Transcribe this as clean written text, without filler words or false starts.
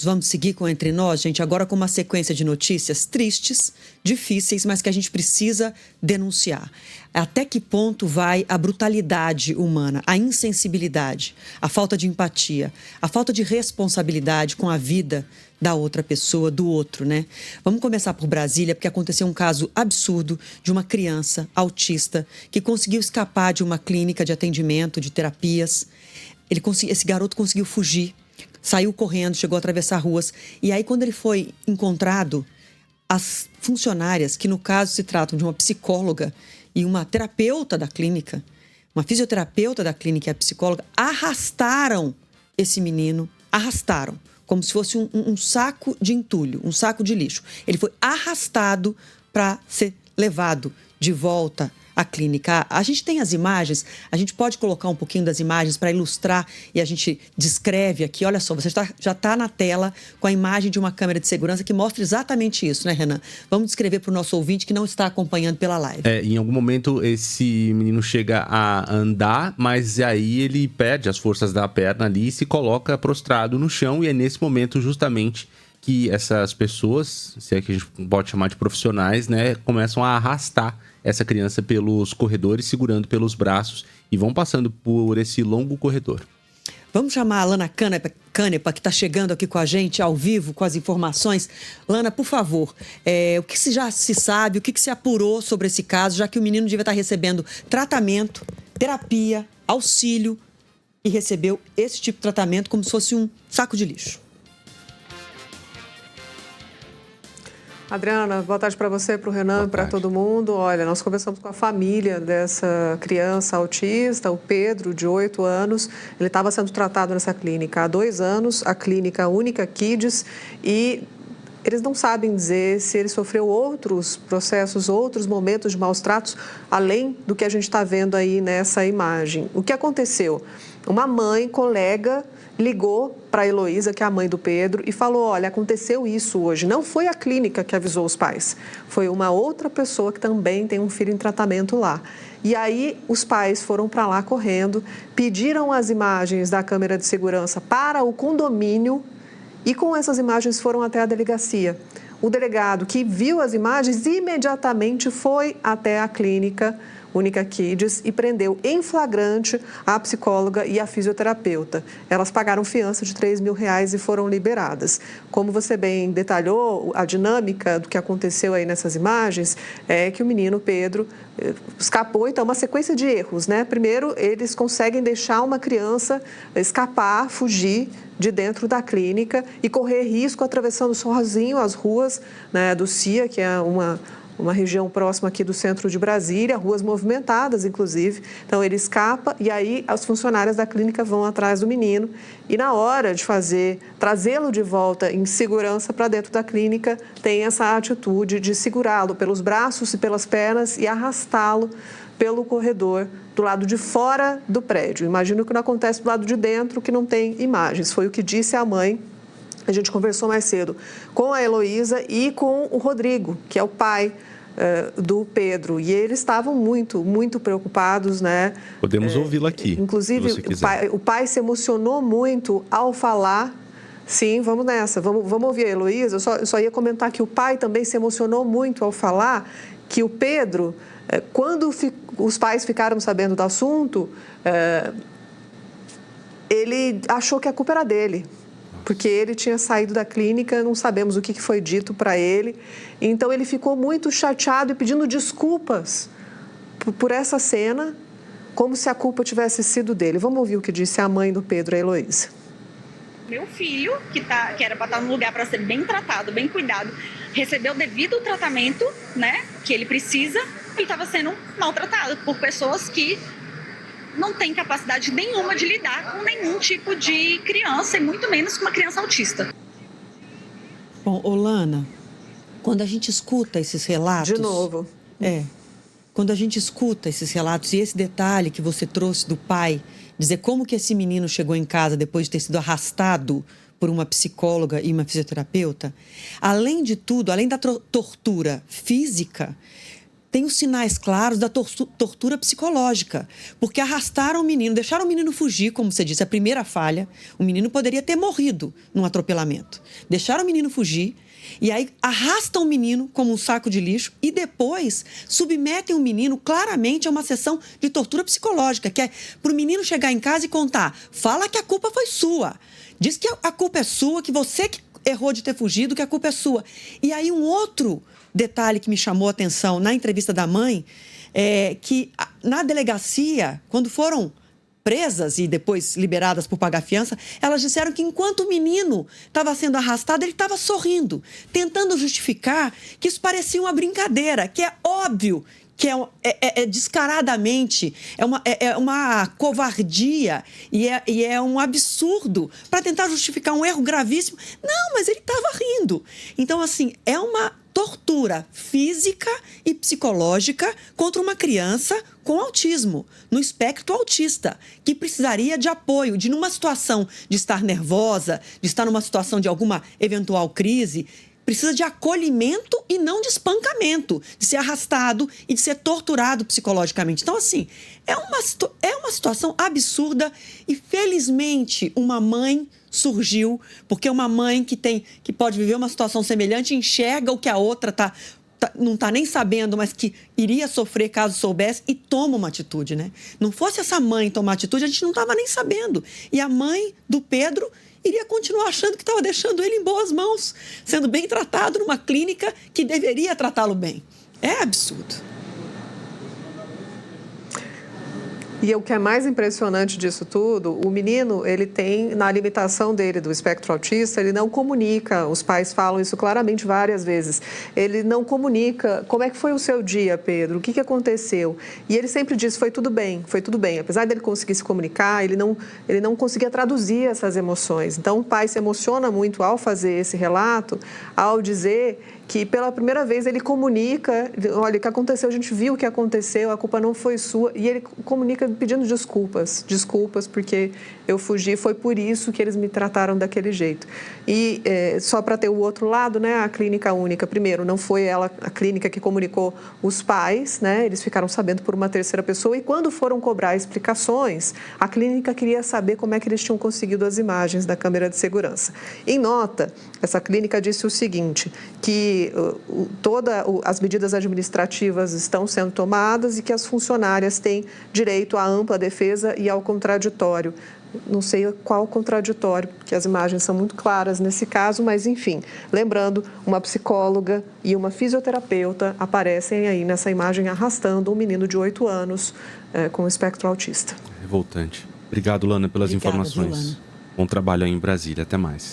Vamos seguir com Entre Nós, gente, agora com uma sequência de notícias tristes, difíceis, mas que a gente precisa denunciar. Até que ponto vai a brutalidade humana, a insensibilidade, a falta de empatia, a falta de responsabilidade com a vida da outra pessoa, do outro, né? Vamos começar por Brasília, porque aconteceu um caso absurdo de uma criança autista que conseguiu escapar de uma clínica de atendimento, de terapias. Esse garoto conseguiu fugir. Saiu correndo, chegou a atravessar ruas. E aí, quando ele foi encontrado, as funcionárias, que no caso se tratam de uma psicóloga e uma terapeuta da clínica, uma fisioterapeuta da clínica e a psicóloga, arrastaram esse menino, como se fosse um saco de entulho, um saco de lixo. Ele foi arrastado para ser levado de volta à clínica. A gente tem as imagens, a gente pode colocar um pouquinho das imagens para ilustrar e a gente descreve aqui. Olha só, você já está na tela com a imagem de uma câmera de segurança que mostra exatamente isso, né, Renan? Vamos descrever para o nosso ouvinte que não está acompanhando pela live. Em algum momento esse menino chega a andar, mas aí ele perde as forças da perna ali e se coloca prostrado no chão, e é nesse momento justamente que essas pessoas, se é que a gente pode chamar de profissionais, né, começam a arrastar essa criança pelos corredores, segurando pelos braços, e vão passando por esse longo corredor. Vamos chamar a Lana Canepa, que está chegando aqui com a gente, ao vivo, com as informações. Lana, por favor, o que já se sabe, o que se apurou sobre esse caso, já que o menino devia estar recebendo tratamento, terapia, auxílio, e recebeu esse tipo de tratamento como se fosse um saco de lixo. Adriana, boa tarde para você, para o Renan, para todo mundo. Olha, nós conversamos com a família dessa criança autista, o Pedro, de 8 anos. Ele estava sendo tratado nessa clínica há 2 anos, a clínica Única Kids, e eles não sabem dizer se ele sofreu outros processos, outros momentos de maus tratos, além do que a gente está vendo aí nessa imagem. O que aconteceu? Uma mãe, colega, ligou para a Heloísa, que é a mãe do Pedro, e falou: olha, aconteceu isso hoje. Não foi a clínica que avisou os pais, foi uma outra pessoa que também tem um filho em tratamento lá. E aí os pais foram para lá correndo, pediram as imagens da câmera de segurança para o condomínio e com essas imagens foram até a delegacia. O delegado que viu as imagens imediatamente foi até a clínica Única Kids e prendeu em flagrante a psicóloga e a fisioterapeuta. Elas pagaram fiança de R$3 mil e foram liberadas. Como você bem detalhou, a dinâmica do que aconteceu aí nessas imagens é que o menino Pedro escapou. Então, uma sequência de erros, né? Primeiro, eles conseguem deixar uma criança escapar, fugir de dentro da clínica e correr risco atravessando sozinho as ruas, né, do CIA, que é uma região próxima aqui do centro de Brasília, ruas movimentadas, inclusive. Então, ele escapa e aí as funcionárias da clínica vão atrás do menino e na hora de trazê-lo de volta em segurança para dentro da clínica, tem essa atitude de segurá-lo pelos braços e pelas pernas e arrastá-lo pelo corredor do lado de fora do prédio. Imagino que não acontece do lado de dentro, que não tem imagens. Foi o que disse a mãe. A gente conversou mais cedo com a Heloísa e com o Rodrigo, que é o pai do Pedro. E eles estavam muito, muito preocupados, né? Podemos ouvi-lo aqui. Inclusive, o pai se emocionou muito ao falar. Sim, vamos nessa. Vamos ouvir a Heloísa. Eu só ia comentar que o pai também se emocionou muito ao falar que o Pedro, quando os pais ficaram sabendo do assunto, ele achou que a culpa era dele. Porque ele tinha saído da clínica, não sabemos o que foi dito para ele. Então, ele ficou muito chateado e pedindo desculpas por essa cena, como se a culpa tivesse sido dele. Vamos ouvir o que disse a mãe do Pedro, a Heloísa. Meu filho, que era para estar num lugar para ser bem tratado, bem cuidado, recebeu o devido tratamento, né, que ele precisa, e estava sendo maltratado por pessoas que não tem capacidade nenhuma de lidar com nenhum tipo de criança, e muito menos com uma criança autista. Bom, Lana, quando a gente escuta esses relatos... De novo. Quando a gente escuta esses relatos e esse detalhe que você trouxe do pai, dizer como que esse menino chegou em casa depois de ter sido arrastado por uma psicóloga e uma fisioterapeuta, além de tudo, além da tortura física, tem os sinais claros da tortura psicológica, porque arrastaram o menino, deixaram o menino fugir, como você disse, a primeira falha. O menino poderia ter morrido num atropelamento. Deixaram o menino fugir, e aí arrastam o menino como um saco de lixo e depois submetem o menino claramente a uma sessão de tortura psicológica, que é para o menino chegar em casa e contar, fala que a culpa foi sua, diz que a culpa é sua, que você que errou de ter fugido, que a culpa é sua. E aí um outro detalhe que me chamou a atenção na entrevista da mãe é que na delegacia, quando foram presas e depois liberadas por pagar fiança, elas disseram que enquanto o menino estava sendo arrastado, ele estava sorrindo, tentando justificar que isso parecia uma brincadeira, que é óbvio que é descaradamente, é uma covardia e é um absurdo para tentar justificar um erro gravíssimo. Não, mas ele estava rindo. Então, assim, é uma tortura física e psicológica contra uma criança com autismo, no espectro autista, que precisaria de apoio, de numa situação de estar nervosa, de estar numa situação de alguma eventual crise, precisa de acolhimento e não de espancamento, de ser arrastado e de ser torturado psicologicamente. Então, assim, é uma situação absurda e, felizmente, uma mãe surgiu, porque uma mãe que pode viver uma situação semelhante enxerga o que a outra não está nem sabendo, mas que iria sofrer caso soubesse e toma uma atitude, né? Não fosse essa mãe tomar atitude, a gente não estava nem sabendo. E a mãe do Pedro iria continuar achando que estava deixando ele em boas mãos, sendo bem tratado numa clínica que deveria tratá-lo bem. É absurdo. E o que é mais impressionante disso tudo, o menino, ele tem, na limitação dele do espectro autista, ele não comunica, os pais falam isso claramente várias vezes, ele não comunica como é que foi o seu dia, Pedro, o que aconteceu? E ele sempre diz, foi tudo bem, foi tudo bem. Apesar dele conseguir se comunicar, ele não conseguia traduzir essas emoções. Então, o pai se emociona muito ao fazer esse relato, ao dizer que pela primeira vez ele comunica, olha, o que aconteceu, a gente viu o que aconteceu, a culpa não foi sua, e ele comunica pedindo desculpas porque eu fugi, foi por isso que eles me trataram daquele jeito. E só para ter o outro lado, né, a clínica única, primeiro, não foi ela, a clínica que comunicou os pais, né, eles ficaram sabendo por uma terceira pessoa, e quando foram cobrar explicações, a clínica queria saber como é que eles tinham conseguido as imagens da câmera de segurança. Em nota, essa clínica disse o seguinte, que todas as medidas administrativas estão sendo tomadas e que as funcionárias têm direito à ampla defesa e ao contraditório. Não sei qual contraditório, porque as imagens são muito claras nesse caso, mas enfim, lembrando, uma psicóloga e uma fisioterapeuta aparecem aí nessa imagem arrastando um menino de 8 anos com espectro autista. Revoltante. Obrigado, Lana, pelas informações. Lana. Bom trabalho aí em Brasília. Até mais.